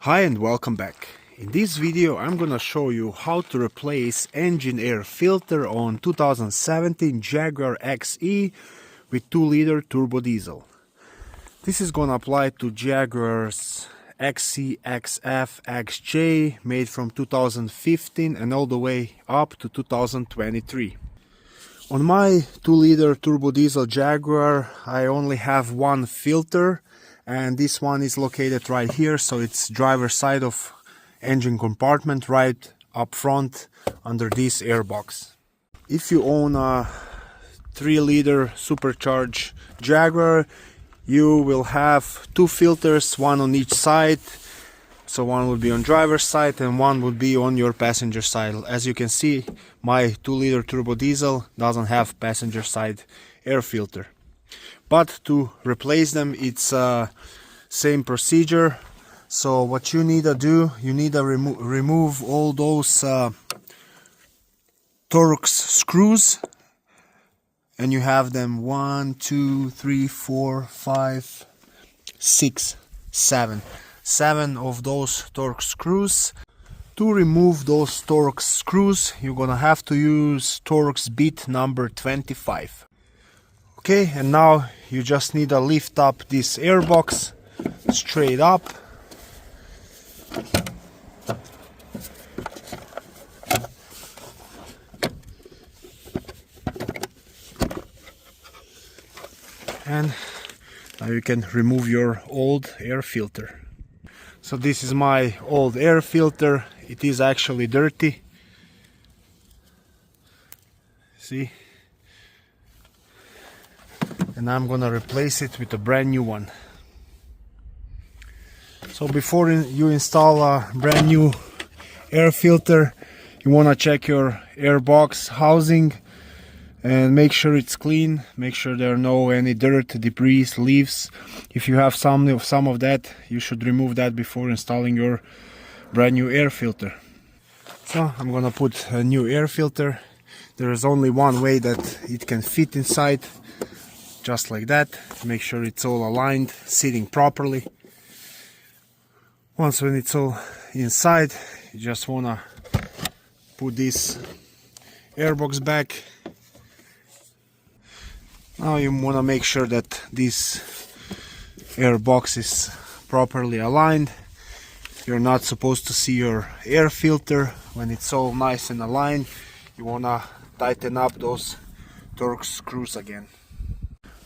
Hi and welcome back. In this video I'm gonna show you how to replace engine air filter on 2017 Jaguar XE with 2-liter turbo diesel. This is gonna apply to Jaguars XE, XF, XJ made from 2015 and all the way up to 2023. On my 2-liter turbo diesel Jaguar I only have one filter, and this one is located right here, so it's driver's side of engine compartment right up front under this airbox. If you own a 3-liter supercharged Jaguar, you will have two filters, one on each side. So one will be on driver's side and one will be on your passenger side. As you can see, my 2-liter turbo diesel doesn't have passenger side air filter. But to replace them, it's same procedure. So what you need to do, you need to remove all those Torx screws, and you have them 1, 2, 3, 4, 5, 6, 7. 7 of those Torx screws. To remove those Torx screws, you're gonna have to use Torx bit number 25. Okay, and now you just need to lift up this airbox straight up. And now you can remove your old air filter. So this is my old air filter. It is actually dirty. See? And I'm gonna replace it with a brand new one. So before you install a brand new air filter, you wanna check your airbox housing and make sure it's clean. Make sure there are no any dirt, debris, leaves. If you have some of that, you should remove that before installing your brand new air filter. So I'm gonna put a new air filter. There is only one way that it can fit inside. Just like that. Make sure it's all aligned, sitting properly. Once when it's all inside, you just wanna put this airbox back. Now you wanna make sure that this airbox is properly aligned. You're not supposed to see your air filter when it's all nice and aligned. You wanna tighten up those Torx screws again.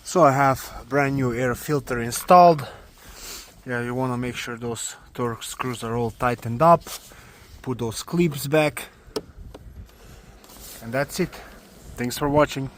So I have a brand new air filter installed. Yeah, you want to make sure those Torx screws are all tightened up. Put those clips back. And that's it. Thanks for watching.